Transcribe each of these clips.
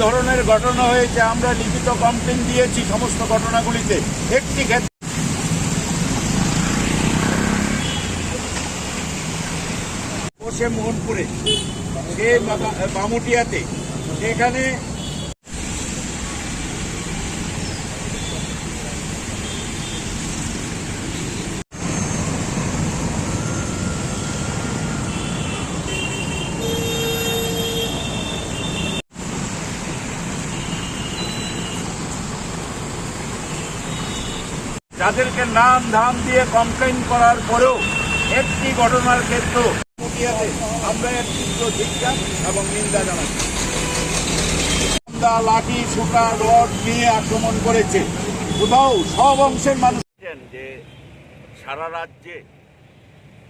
ধরনের ঘটনা হয়েছে আমরা লিখিত কমপ্লেন দিয়েছি সমস্ত ঘটনাগুলিতে। একটি ক্ষেত্রে বসে মোহনপুরে, সে বামুটিয়াতে, সেখানে যাদেরকে নাম ধাম দিয়ে কমপ্লেন করার পরেও একটি ঘটনার ক্ষেত্র আমরা এর তীব্র ধিক্কার এবং নিন্দা জানাচ্ছি। লাঠি সোটা রড নিয়ে আক্রমণ করেছে, কোথাও সব অংশের মানুষ। যে সারা রাজ্যে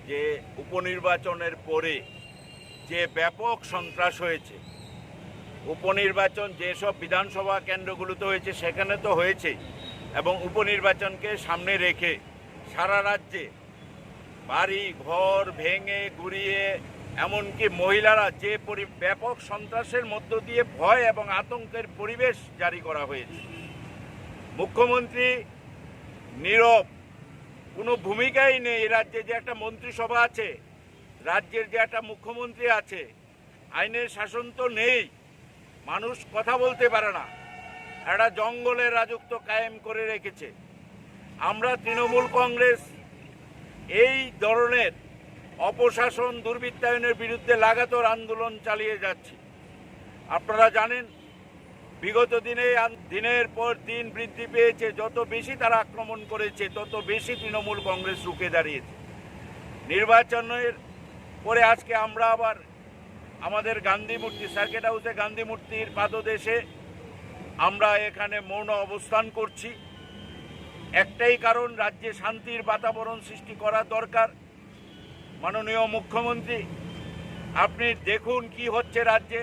যে উপনির্বাচনের পরে যে ব্যাপক সন্ত্রাস হয়েছে, উপনির্বাচন যেসব বিধানসভা কেন্দ্রগুলোতে হয়েছে সেখানে তো হয়েছেই, এবং উপনির্বাচনকে সামনে রেখে সারা রাজ্যে বাড়ি ঘর ভেঙে গুড়িয়ে এমনকি মহিলারা যে ব্যাপক সন্ত্রাসের মধ্য দিয়ে ভয় এবং আতঙ্কের পরিবেশ জারি করা হয়েছে। মুখ্যমন্ত্রী নীরব, কোনো ভূমিকাই নেই। এই রাজ্যে যে একটা মন্ত্রিসভা আছে, রাজ্যের যে একটা মুখ্যমন্ত্রী আছে, আইনের শাসন তো নেই, মানুষ কথা বলতে পারে না, একটা জঙ্গলের রাজত্ব কায়েম করে রেখেছে। আমরা তৃণমূল কংগ্রেস এই ধরনের অপশাসন দুর্বৃত্তায়নের বিরুদ্ধে লাগাতার আন্দোলন চালিয়ে যাচ্ছি। আপনারা জানেন বিগত দিনে দিনের পর দিন বৃদ্ধি পেয়েছে, যত বেশি তারা আক্রমণ করেছে তত বেশি তৃণমূল কংগ্রেস রুখে দাঁড়িয়েছে। নির্বাচনের পরে আজকে আমরা আবার আমাদের গান্ধী মূর্তি, সার্কিট হাউসে গান্ধী মূর্তির পাদদেশে আমরা এখানে মৌন অবস্থান করছি। একটাই কারণ, রাজ্যে শান্তির বাতাবরণ সৃষ্টি করা দরকার। মাননীয় মুখ্যমন্ত্রী, আপনি দেখুন কি হচ্ছে রাজ্যে,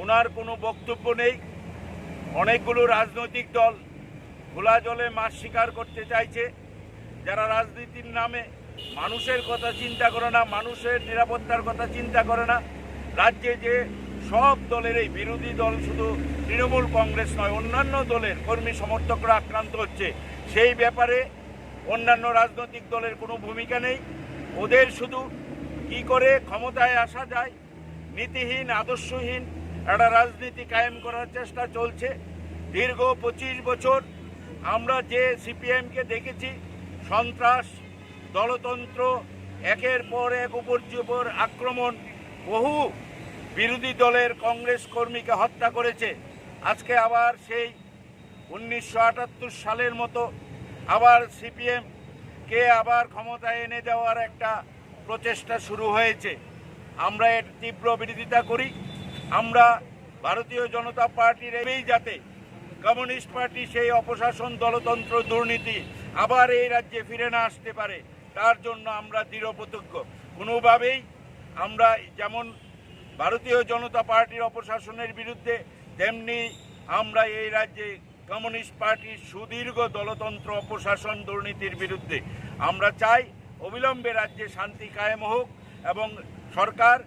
ওনার কোনো বক্তব্য নেই। অনেকগুলো রাজনৈতিক দল খোলা জলে মাছ শিকার করতে চাইছে, যারা রাজনীতির নামে মানুষের কথা চিন্তা করে না, মানুষের নিরাপত্তার কথা চিন্তা করে না। রাজ্যে যে সব দলের, এই বিরোধী দল শুধু তৃণমূল কংগ্রেস নয়, অন্যান্য দলের কর্মী সমর্থকরা আক্রান্ত হচ্ছে, সেই ব্যাপারে অন্যান্য রাজনৈতিক দলের কোনো ভূমিকা নেই। ওদের শুধু কি করে ক্ষমতায় আসা যায়, নীতিহীন আদর্শহীন একটা রাজনীতি কায়েম করার চেষ্টা চলছে। দীর্ঘ 25 বছর আমরা যে সিপিএমকে দেখেছি, সন্ত্রাস, দলতন্ত্র, একের পর এক উপর আক্রমণ, বহু বিরোধী দলের কংগ্রেস কর্মীকে হত্যা করেছে। আজকে আবার সেই 1978 সালের মতো আবার সিপিএমকে আবার ক্ষমতায় এনে দেওয়ার একটা প্রচেষ্টা শুরু হয়েছে। আমরা এর তীব্র বিরোধিতা করি। আমরা ভারতীয় জনতা পার্টির এই যাতে কমিউনিস্ট পার্টি সেই অপশাসন, দলতন্ত্র, দুর্নীতি আবার এই রাজ্যে ফিরে না আসতে পারে, তার জন্য আমরা দৃঢ় প্রতিজ্ঞ। কোনোভাবেই আমরা যেমন ভারতীয় জনতা পার্টির অপশাসনের বিরুদ্ধে, তেমনি আমরা এই রাজ্যে কমিউনিস্ট পার্টির সুদীর্ঘ দলতন্ত্র, অপশাসন, দুর্নীতির বিরুদ্ধে। আমরা চাই অবিলম্বে রাজ্যে শান্তি কায়েম হোক এবং সরকার